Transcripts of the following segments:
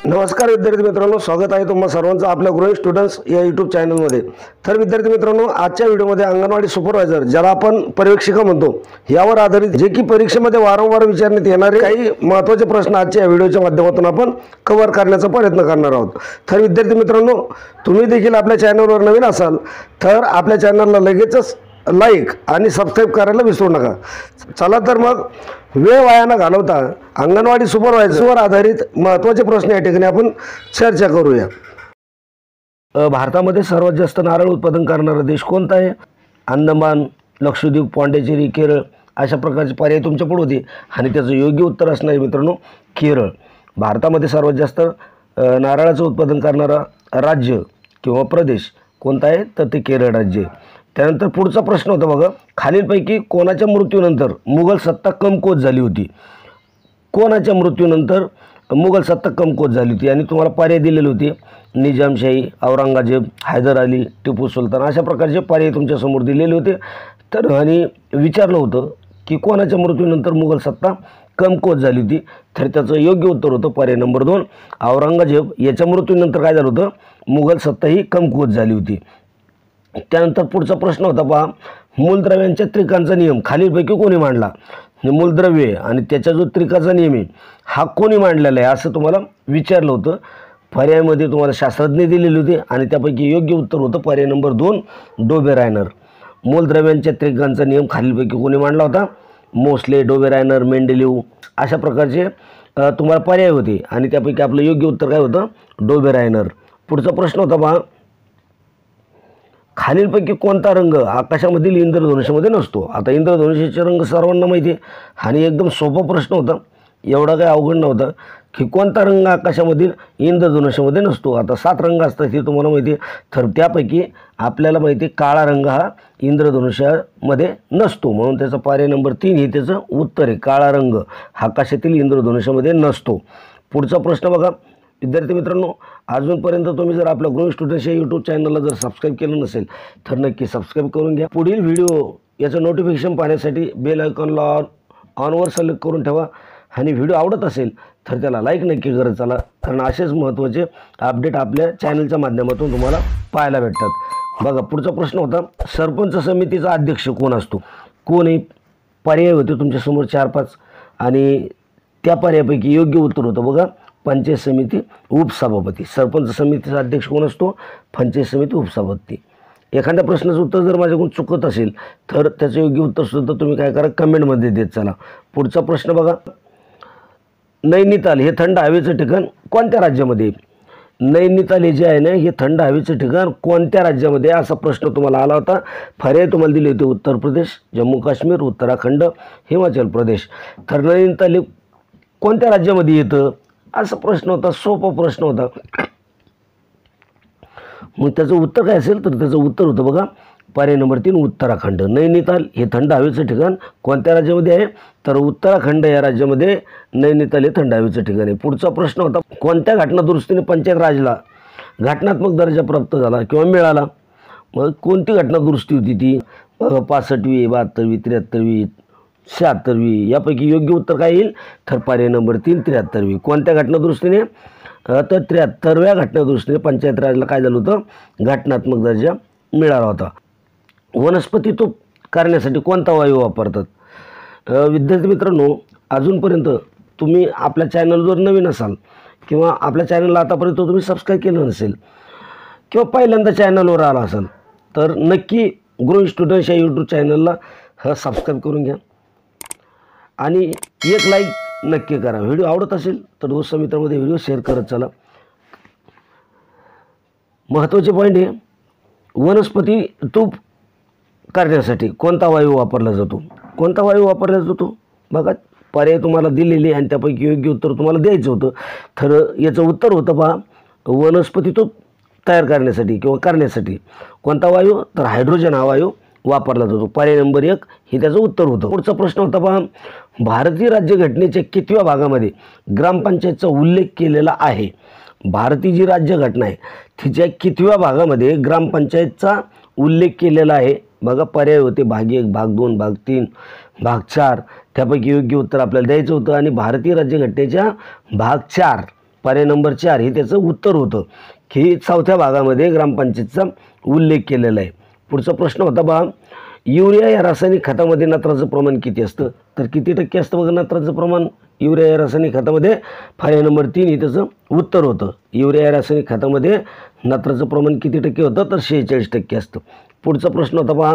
नमस्कार विद्यार्थी मित्रांनो, स्वागत आहे तुम्हा सर्वांचं आपल्या ग्रोइंग स्टुडंट्स या यूट्यूब चॅनलमध्ये। तर विद्यार्थी मित्रांनो, आजच्या व्हिडिओमध्ये अंगणवाडी सुपरवायझर ज्याला आपण परीक्षिका म्हणतो यावर आधारित जे की परीक्षेमध्ये वारंवार विचारण्यात येणारे काही महत्त्वाचे प्रश्न आजच्या व्हिडिओच्या माध्यमातून आपण कव्हर करण्याचा प्रयत्न करणार आहोत। तर विद्यार्थी मित्रांनो, तुम्ही देखील आपल्या चॅनलवर नवीन असाल तर आपल्या चॅनलला लगेचच लाईक आणि सबस्क्राइब करायला विसरू नका। चला तर मग वेळ वाया न घालवता अंगणवाडी सुपरवायझरवर आधारित महत्त्वाचे प्रश्न या ठिकाणी आपण चर्चा करूया। भारतामध्ये सर्वात जास्त नारळ उत्पादन करणारा देश कोणता आहे? अंदमान, लक्षद्वीप, पॉंडिचेरी, केरळ अशा प्रकारचे पर्याय तुमच्या पुढे होते आणि त्याचं योग्य उत्तर असणार आहे मित्रांनो केरळ। भारतामध्ये सर्वात जास्त नारळाचं उत्पादन करणारा राज्य किंवा प्रदेश कोणता आहे तर ते केरळ राज्य आहे। त्यानंतर पुढचा प्रश्न होता बघा, खालीलपैकी कोणाच्या मृत्यूनंतर मुघल सत्ता कमकुवत झाली होती? कोणाच्या मृत्यूनंतर मुघल सत्ता कमकुवत झाली होती? आणि तुम्हाला पर्याय दिलेले होते निजामशाही, औरंगजेब, हैदर अली, टिपू सुलतान अशा प्रकारचे पर्याय तुमच्यासमोर दिलेले होते। तर आणि विचारलं होतं की कोणाच्या मृत्यूनंतर मुघल सत्ता कमकुवत झाली होती, तर त्याचं योग्य उत्तर होतं पर्याय नंबर 2 औरंगजेब याच्या मृत्यूनंतर काय झालं होतं, मुघल सत्ता ही कमकुवत झाली होती। त्यानंतर पुढचा प्रश्न होता पहा, मूलद्रव्यांच्या त्रिकांचा नियम खालीलपैकी कोणी मांडला? मूलद्रव्य आणि त्याचा जो त्रिकाचा नियम आहे हा कोणी मांडलेला आहे असं तुम्हाला विचारलं होतं। पर्यायामध्ये तुम्हाला शास्त्रज्ञ दिलेले होते आणि त्यापैकी योग्य उत्तर होतं पर्याय नंबर 2 डोबेरायनर। मूलद्रव्यांच्या त्रिकांचा नियम खालीलपैकी कोणी मांडला होता? मोसले, डोबेरायनर, मेंडेलीव अशा प्रकारचे तुम्हाला पर्याय होते आणि त्यापैकी आपलं योग्य उत्तर काय होतं? डोबेरायनर। पुढचा प्रश्न होता पहा, खालीलपैकी कोणता रंग आकाशामधील इंद्रधनुष्यामध्ये नसतो? आता इंद्रधनुष्याचे रंग सर्वांना माहिती आहे आणि एकदम सोपा प्रश्न होता, एवढा काही अवघड नव्हता की कोणता रंग आकाशामधील इंद्रधनुष्यामध्ये नसतो। आता 7 रंग असतात हे तुम्हाला माहिती आहे, तर त्यापैकी आपल्याला माहिती आहे काळा रंग हा इंद्रधनुष्यामध्ये नसतो, म्हणून त्याचा पर्याय नंबर 3 हे त्याचं उत्तर आहे, काळा रंग आकाशातील इंद्रधनुष्यामध्ये नसतो। पुढचा प्रश्न बघा विद्यार्थी मित्रांनो, अजूनपर्यंत तुम्ही जर आपल्या ग्रोइंग स्टुडंट्स या यूट्यूब चॅनलला जर सबस्क्राईब केलं नसेल तर नक्की सबस्क्राईब करून घ्या। पुढील व्हिडिओ याचं नोटिफिकेशन पाहण्यासाठी बेल आयकॉनला ऑनवर सिलेक्ट करून ठेवा आणि व्हिडिओ आवडत असेल तर त्याला लाईक नक्की करत चला, कारण असेच महत्त्वाचे अपडेट आपल्या चॅनलच्या माध्यमातून तुम्हाला पाहायला भेटतात। बघा पुढचा प्रश्न होता, सरपंच समितीचा अध्यक्ष कोण असतो? कोण आहे? पर्याय होते तुमच्यासमोर 4-5 आणि त्या पर्यायापैकी योग्य उत्तर होतं बघा पंचायत समिती उपसभापती। सरपंच समितीचा अध्यक्ष कोण असतो? पंचायत समिती उपसभापती। एखाद्या प्रश्नाचं उत्तर जर माझ्याकडून चुकत असेल तर त्याचं योग्य उत्तर सुद्धा तुम्ही काय करा कमेंटमध्ये देत चला। पुढचा प्रश्न बघा, नैनिताल हे थंड हवेचं ठिकाण कोणत्या राज्यामध्ये? नैनिताल हे जे आहे ना हे थंड हवेचं ठिकाण कोणत्या राज्यामध्ये असा प्रश्न तुम्हाला आला होता। पर्याय तुम्हाला दिले होते उत्तर प्रदेश, जम्मू काश्मीर, उत्तराखंड, हिमाचल प्रदेश। तर नैनिताल हे कोणत्या राज्यामध्ये येतं असा प्रश्न होता, सोपा प्रश्न होता। मग त्याचं उत्तर काय असेल तर त्याचं उत्तर होतं बघा पर्याय नंबर 3 उत्तराखंड। नैनिताल हे थंड हवेचं ठिकाण कोणत्या राज्यामध्ये आहे तर उत्तराखंड या राज्यामध्ये नैनिताल हे थंड हवेचं ठिकाण आहे। पुढचा प्रश्न होता, कोणत्या घटना दुरुस्तीने पंचायत राजला घटनात्मक दर्जा प्राप्त झाला किंवा मिळाला? मग कोणती घटना दुरुस्ती होती ती? 65वी, 72वी, 73वी, 76वी यापैकी योग्य उत्तर काय येईल तर पर्याय नंबर 3 73वी। कोणत्या घटना दुरुस्तीने तर 73व्या घटना दुरुस्तीने पंचायत राजला काय झालं होतं? घटनात्मक दर्जा मिळाला होता। वनस्पती तूप करण्यासाठी कोणता वायू वापरतात? विद्यार्थी मित्रांनो, अजूनपर्यंत तुम्ही आपल्या चॅनलवर नवीन असाल किंवा आपल्या चॅनलला आतापर्यंत तुम्ही सबस्क्राईब केलं नसेल किंवा पहिल्यांदा चॅनलवर आला असाल तर नक्की ग्रोइंग स्टुडंट्स या यूट्यूब चॅनलला सबस्क्राईब करून घ्या आणि एक लाईक नक्की करा। व्हिडिओ आवडत असेल तर दोस्त मित्रांमध्ये व्हिडिओ शेअर करत चला। महत्त्वाचे पॉईंट आहे, वनस्पती तूप करण्यासाठी कोणता वायू वापरला जातो? कोणता वायू वापरला जातो बघा, पर्याय तुम्हाला दिलेले आणि त्यापैकी योग्य उत्तर तुम्हाला द्यायचं होतं। तर याचं उत्तर होतं पहा वनस्पती तूप तयार करण्यासाठी किंवा करण्यासाठी कोणता वायू तर हायड्रोजन हा वायू वापरला जातो। पर्याय नंबर 1 हे त्याचं उत्तर होतं। पुढचा प्रश्न होता पहा, भारतीय राज्यघटनेच्या कितव्या भागामध्ये ग्रामपंचायतचा उल्लेख केलेला आहे? भारतीय जी राज्यघटना आहे तिच्या कितव्या भागामध्ये ग्रामपंचायतचा उल्लेख केलेला आहे? बघा पर्याय होते भाग 1, भाग 2, भाग 3, भाग 4 त्यापैकी योग्य उत्तर आपल्याला द्यायचं होतं आणि भारतीय राज्यघटनेच्या भाग 4 पर्याय नंबर 4 हे त्याचं उत्तर होतं, की चौथ्या भागामध्ये ग्रामपंचायतचा उल्लेख केलेला आहे. पुढचा प्रश्न होता बा, युरिया या रासायनिक खतामध्ये नत्राचं प्रमाण किती असतं? तर किती टक्के असतं बघा नत्राचं प्रमाण युरिया या रासायनिक खतामध्ये? पर्याय नंबर 3 हे त्याचं उत्तर होतं. युरिया या रासायनिक खतामध्ये नत्राचं प्रमाण किती टक्के होतं? तर 46% असतं. पुढचा प्रश्न होता पहा,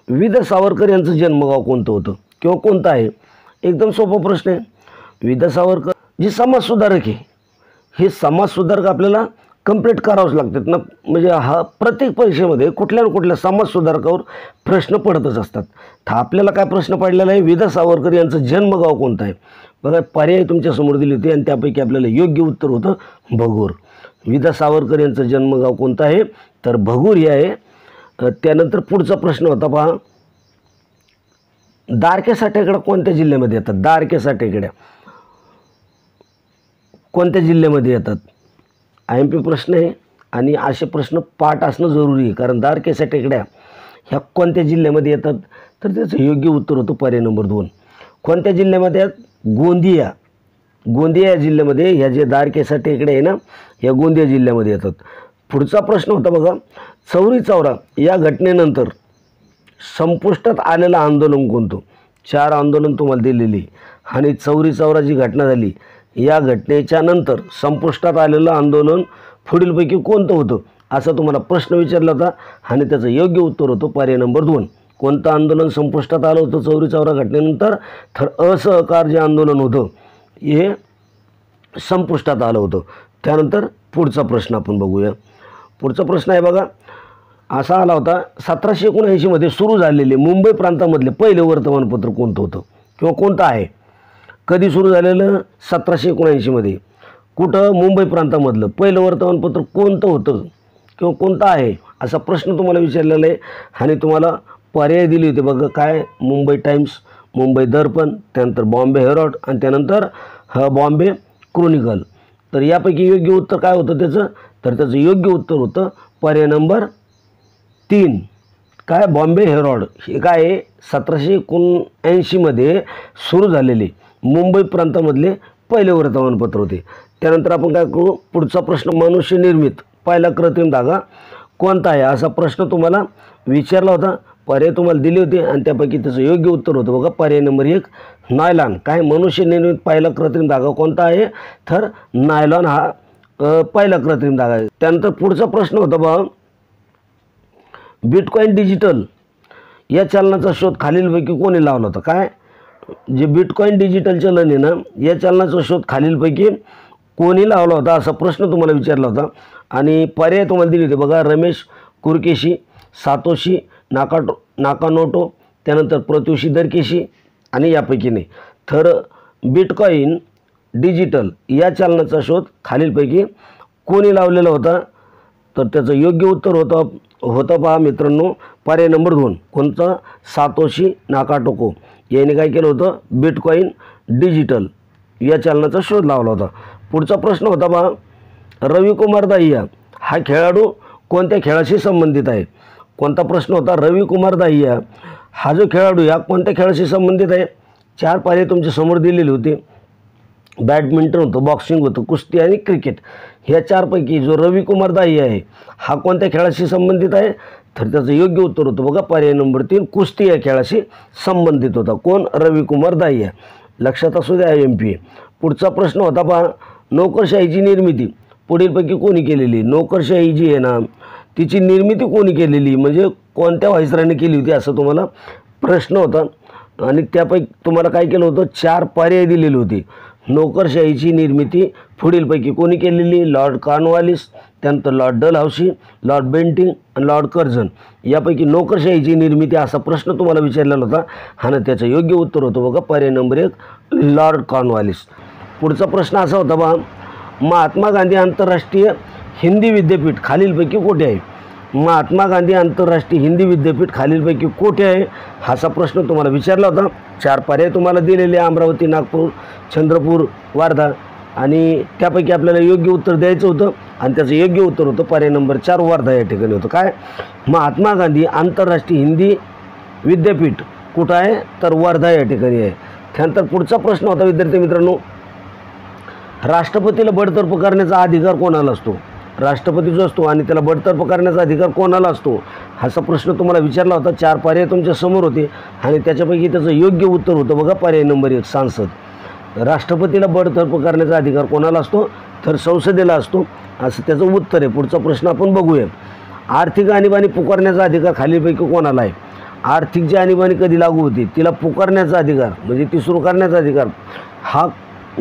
वि. सावरकर यांचं जन्मगाव कोणतं होतं किंवा कोणतं आहे? एकदम सोपा प्रश्न आहे. वि. सावरकर जे समाजसुधारक आहे, हे समाजसुधारक आपल्याला कंप्लीट करावंच लागतात ना. म्हणजे हा प्रत्येक परीक्षेमध्ये कुठल्या ना कुठल्या समाजसुधारकावर प्रश्न पडतच असतात. तर आपल्याला काय प्रश्न पडलेला आहे, वि. सावरकर यांचं जन्मगाव कोणतं आहे? बघा पर्याय तुमच्यासमोर दिले होते आणि त्यापैकी आपल्याला योग्य उत्तर होतं भगूर. वि. सावरकर यांचं जन्मगाव कोणतं आहे? तर भगूर हे आहे. त्यानंतर पुढचा प्रश्न होता पहा, दारके साठेकडे कोणत्या जिल्ह्यामध्ये येतात? दारके साठेकडे कोणत्या जिल्ह्यामध्ये येतात? IMP प्रश्न आहे आणि असे प्रश्न पाठ असणं जरुरी आहे, कारण दारके साठेकड्या ह्या कोणत्या जिल्ह्यामध्ये येतात? तर त्याचं योग्य उत्तर होतं पर्याय नंबर 2. कोणत्या जिल्ह्यामध्ये आहेत? गोंदिया. गोंदिया या जिल्ह्यामध्ये ह्या जे दारके साठेकडे आहे ना, ह्या गोंदिया जिल्ह्यामध्ये येतात. पुढचा प्रश्न होता बघा, चौरी चौरा या घटनेनंतर संपुष्टात आलेलं आंदोलन कोणतं? 4 आंदोलन तुम्हाला दिलेली आणि चौरी चौरा जी घटना झाली या घटनेच्या नंतर संपुष्टात आलेलं आंदोलन पुढीलपैकी कोणतं होतं असा तुम्हाला प्रश्न विचारला होता आणि त्याचं योग्य उत्तर होतं पर्याय नंबर 2. कोणतं आंदोलन संपुष्टात आलं होतं चौरी चौरा घटनेनंतर? तर असहकार जे आंदोलन होतं हे संपुष्टात आलं होतं. त्यानंतर पुढचा प्रश्न आपण बघूया. पुढचा प्रश्न आहे बघा, असा आला होता, 1779 मध्ये सुरू झालेले मुंबई प्रांतामधले पहिले वर्तमानपत्र कोणतं होतं किंवा कोणतं आहे? कधी सुरू झालेलं? 1779 मध्ये. कुठं? मुंबई प्रांतामधलं पहिलं वर्तमानपत्र कोणतं होतं किंवा कोणतं आहे असा प्रश्न तुम्हाला विचारलेला आहे आणि तुम्हाला पर्याय दिले होते बघा. काय? मुंबई टाइम्स, मुंबई दर्पण, त्यानंतर बॉम्बे हेरॉल्ड आणि त्यानंतर बॉम्बे क्रोनिकल. तर यापैकी योग्य उत्तर काय होतं त्याचं? तर त्याचं योग्य उत्तर होतं पर्याय नंबर 3. काय? बॉम्बे हेरॉल्ड. हे काय आहे? 1779 मध्ये सुरू झालेले मुंबई प्रांतामधले पहिले वर्तमानपत्र होते. त्यानंतर आपण काय करू, पुढचा प्रश्न, मनुष्य निर्मित पहिला कृत्रिम धागा कोणता आहे असा प्रश्न तुम्हाला विचारला होता. पर्याय तुम्हाला दिले होते आणि त्यापैकी त्याचं योग्य उत्तर होतं बघा पर्याय नंबर 1 नायलॉन. काय? मनुष्य निर्मित पहिला कृत्रिम धागा कोणता आहे? तर नायलॉन हा पहिला कृत्रिम धागा आहे. त्यानंतर पुढचा प्रश्न होता बघा, बिटकॉइन डिजिटल या चलनाचा शोध खालीलपैकी कोणी लावला होता? काय? जे बिटकॉइन डिजिटल चलन आहे ना, या चलनाचा शोध खालीलपैकी कोणी लावला होता असा प्रश्न तुम्हाला विचारला होता आणि पर्याय तुम्हाला दिले होते बघा, रमेश कुरकेशी, सातोशी नाकानोटो, त्यानंतर प्रत्युषी दरकेशी आणि यापैकी नाही. तर बिटकॉइन डिजिटल या चलनाचा शोध खालीलपैकी कोणी लावलेला होता? तर त्याचं योग्य उत्तर होतं पहा मित्रांनो पर्याय नंबर 2. कोणतं? सातोशी नाकाटोको याने काय केलं होतं? बिटकॉइन डिजिटल या चलनाचा शोध लावला होता. पुढचा प्रश्न होता पहा, रविकुमार दाहिया हा खेळाडू कोणत्या खेळाशी संबंधित आहे? कोणता प्रश्न होता? रविकुमार दाहिया हा जो खेळाडू या कोणत्या खेळाशी संबंधित आहे? 4 पर्याय तुमच्या समोर दिलेले होते. बॅडमिंटन होतं, बॉक्सिंग होतं, कुस्ती आणि क्रिकेट. ह्या 4 पैकी जो रविकुमार दाहिया आहे हा कोणत्या खेळाशी संबंधित आहे? तर त्याचं योग्य उत्तर होतं बघा पर्याय नंबर 3 कुस्ती या खेळाशी संबंधित होता. कोण? रविकुमार दाहिया. लक्षात असू द्या IMP. पुढचा प्रश्न होता पहा, नोकरशाहीची निर्मिती पुढीलपैकी कोणी केलेली? नोकरशाही जी आहे ना तिची निर्मिती कोणी केलेली म्हणजे कोणत्या व्हाईसरायने केली होती असा तुम्हाला प्रश्न होता आणि त्यापैकी तुम्हाला काय केलं होतं? 4 पर्याय दिलेले होते. नोकरशाहीची निर्मिती पुढीलपैकी कोणी केलेली? लॉर्ड कॉर्नवालिस, त्यानंतर लॉर्ड डलहौसी, लॉर्ड बेंटिंग आणि लॉर्ड कर्झन. यापैकी नोकरशाहीची निर्मिती असा प्रश्न तुम्हाला विचारलेला होता आणि त्याचं योग्य उत्तर होतं बघा पर्याय नंबर 1 लॉर्ड कॉर्नवालिस. पुढचा प्रश्न असा होता बघा, महात्मा गांधी आंतरराष्ट्रीय हिंदी विद्यापीठ खालीलपैकी कोठे आहे? महात्मा गांधी आंतरराष्ट्रीय हिंदी विद्यापीठ खालीलपैकी कोठे आहे असा प्रश्न तुम्हाला विचारला होता. 4 पर्याय तुम्हाला दिलेले, अमरावती, नागपूर, चंद्रपूर, वर्धा आणि त्यापैकी आपल्याला योग्य उत्तर द्यायचं होतं आणि त्याचं योग्य उत्तर होतं पर्याय नंबर 4 वर्धा या ठिकाणी होतं. काय? महात्मा गांधी आंतरराष्ट्रीय हिंदी विद्यापीठ कुठं आहे? तर वर्धा या ठिकाणी आहे. त्यानंतर पुढचा प्रश्न होता विद्यार्थी मित्रांनो, राष्ट्रपतीला बडतर्फ करण्याचा अधिकार कोणाला असतो? राष्ट्रपती जो असतो आणि त्याला बडतर्फ करण्याचा अधिकार कोणाला असतो असा प्रश्न तुम्हाला विचारला होता. 4 पर्याय तुमच्या समोर होते आणि त्याच्यापैकी त्याचं योग्य उत्तर होतं बघा, पर्याय नंबर 1 सांसद. राष्ट्रपतीला बडतर्फ करण्याचा अधिकार कोणाला असतो? तर संसदेला असतो, असं त्याचं उत्तर आहे. पुढचा प्रश्न आपण बघूया. आर्थिक आणीबाणी पुकारण्याचा अधिकार खालीलपैकी कोणाला आहे? आर्थिक जी आणीबाणी कधी लागू होती तिला पुकारण्याचा अधिकार म्हणजे ती सुरू करण्याचा अधिकार हा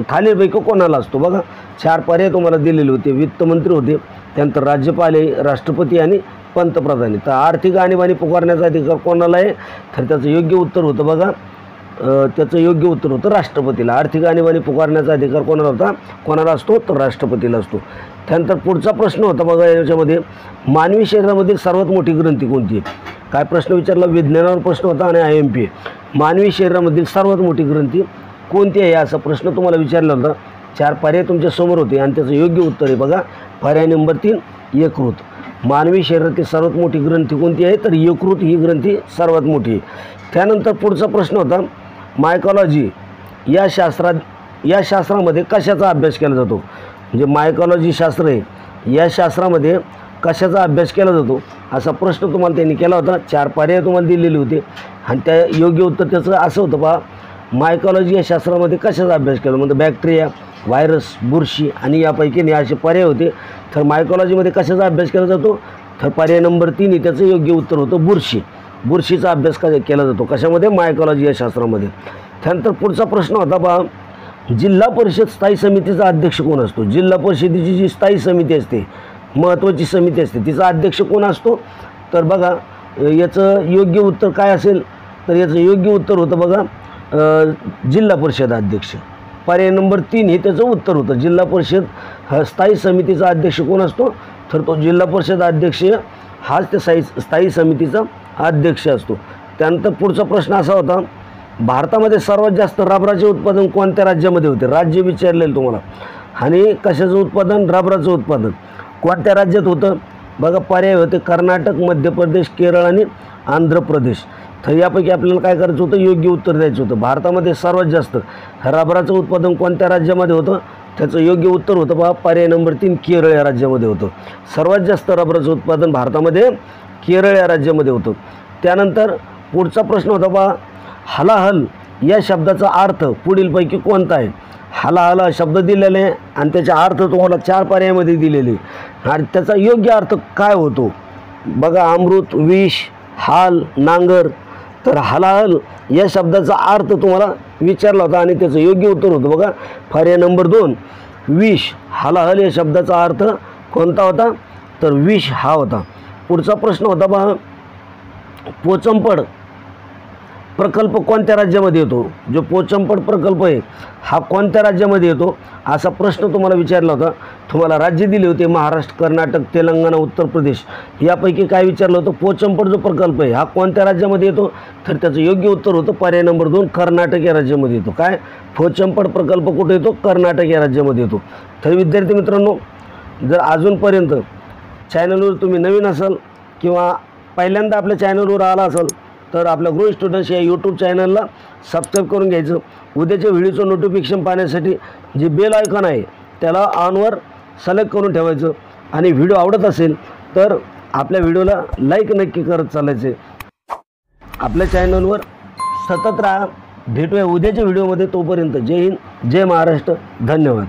खालीलपैकी कोणाला असतो? बघा 4 पर्याय तुम्हाला दिलेले होते. वित्तमंत्री होते, त्यानंतर राज्यपाल आहे, राष्ट्रपती आणि पंतप्रधान. तर आर्थिक आणीबाणी पुकारण्याचा अधिकार कोणाला आहे? तर त्याचं योग्य उत्तर होतं बघा, त्याचं योग्य उत्तर होतं राष्ट्रपतीला. आर्थिक आणीबाणी पुकारण्याचा अधिकार कोणाला असतो? तर राष्ट्रपतीला असतो. त्यानंतर पुढचा प्रश्न होता बघा याच्यामध्ये, मानवी शरीरामधील सर्वात मोठी ग्रंथी कोणती आहे? काय प्रश्न विचारला? विज्ञानावर प्रश्न होता आणि IMP. मानवी शरीरामधील सर्वात मोठी ग्रंथी कोणती आहे असा प्रश्न तुम्हाला विचारला होता. 4 पर्याय तुमच्या समोर होते आणि त्याचं योग्य उत्तर आहे बघा, पर्याय नंबर 3 यकृत. मानवी शरीरातील सर्वात मोठी ग्रंथी कोणती आहे? तर यकृत ही ग्रंथी सर्वात मोठी आहे. त्यानंतर पुढचा प्रश्न होता, मायकॉलॉजी या शास्त्रामध्ये कशाचा अभ्यास केला जातो? म्हणजे मायकॉलॉजी शास्त्र आहे, या शास्त्रामध्ये कशाचा अभ्यास केला जातो असा प्रश्न तुम्हाला त्यांनी केला होता. 4 पर्याय तुम्हाला दिलेले होते आणि त्या योग्य उत्तर त्याचं असं होतं पहा, मायकॉलॉजी या शास्त्रामध्ये कशाचा अभ्यास केला? म्हणजे बॅक्टेरिया, व्हायरस, बुरशी आणि यापैकी असे पर्याय होते. तर मायकॉलॉजीमध्ये कशाचा अभ्यास केला जातो? तर पर्याय नंबर 3 त्याचं योग्य उत्तर होतं बुरशी. बुरशीचा अभ्यास केला जातो कशामध्ये? मायकॉलॉजी या शास्त्रामध्ये. त्यानंतर पुढचा प्रश्न होता पहा, जिल्हा परिषद स्थायी समितीचा अध्यक्ष कोण असतो? जिल्हा परिषदेची जी स्थायी समिती असते, महत्त्वाची समिती असते, तिचा अध्यक्ष कोण असतो? तर बघा याचं योग्य उत्तर काय असेल? तर याचं योग्य उत्तर होतं बघा, जिल्हा परिषद अध्यक्ष. पर्याय नंबर 3 हे त्याचं उत्तर होतं. जिल्हा परिषद स्थायी समितीचा अध्यक्ष कोण असतो? तर तो जिल्हा परिषद अध्यक्ष हाच त्या स्थायी समितीचा अध्यक्ष असतो. त्यानंतर पुढचा प्रश्न असा होता, भारतामध्ये सर्वात जास्त रबराचे उत्पादन कोणत्या राज्यामध्ये होते? राज्य विचारलेलं तुम्हाला. आणि कशाचं उत्पादन? रबराचं उत्पादन कोणत्या राज्यात होतं? बघा पर्याय होते कर्नाटक, मध्य प्रदेश, केरळ आणि आंध्र प्रदेश. तर यापैकी आपल्याला काय करायचं होतं? योग्य उत्तर द्यायचं होतं. भारतामध्ये सर्वात जास्त रबराचं उत्पादन कोणत्या राज्यामध्ये होतं? त्याचं योग्य उत्तर होतं पहा, पर्याय नंबर 3 केरळ या राज्यामध्ये होतं. सर्वात जास्त रबराचं उत्पादन भारतामध्ये केरळ या राज्यामध्ये होतं. त्यानंतर पुढचा प्रश्न होता पहा, हलाहल या शब्दाचा अर्थ पुढीलपैकी कोणता आहे? हलाहल हा शब्द दिलेला आहे आणि त्याचा अर्थ तुम्हाला 4 पर्यायामध्ये दिलेले आणि त्याचा योग्य अर्थ काय होतो? बघा अमृत, विष, हाल, नांगर. तर हलाहल या शब्दाचा अर्थ तुम्हाला विचारला होता आणि त्याचं योग्य उत्तर होतं बघा, पर्याय नंबर 2 विष. हलाहल या शब्दाचा अर्थ कोणता होता? तर विष हा होता. पुढचा प्रश्न होता पहा, पोचंपड प्रकल्प कोणत्या राज्यामध्ये येतो? जो पोचंपड प्रकल्प आहे हा कोणत्या राज्यामध्ये येतो असा प्रश्न तुम्हाला विचारला होता. तुम्हाला राज्य दिले होते महाराष्ट्र, कर्नाटक, तेलंगणा, उत्तर प्रदेश. यापैकी काय विचारलं होतं? पोचंपड जो प्रकल्प आहे हा कोणत्या राज्यामध्ये येतो? तर त्याचं योग्य उत्तर होतं पर्याय नंबर 2 कर्नाटक या राज्यामध्ये येतो. काय? पोचंपड प्रकल्प कुठे येतो? कर्नाटक या राज्यामध्ये येतो. तर विद्यार्थी मित्रांनो, जर अजूनपर्यंत चॅनलवर तुम्ही नवीन असाल किंवा पहिल्यांदा आपल्या चॅनलवर आला असाल तर आपल्या ग्रो स्टुडंट्स या यूट्यूब चॅनलला सबस्क्राईब करून घ्यायचं. उद्याच्या व्हिडिओचं नोटिफिकेशन पाहण्यासाठी जे बेल आयकॉन आहे त्याला ऑनवर सिलेक्ट करून ठेवायचं आणि व्हिडिओ आवडत असेल तर आपल्या व्हिडिओला लाईक नक्की करत चालायचे. आपल्या चॅनलवर सतत राहा. भेटूया उद्याच्या व्हिडिओमध्ये. तोपर्यंत जय हिंद, जय महाराष्ट्र, धन्यवाद.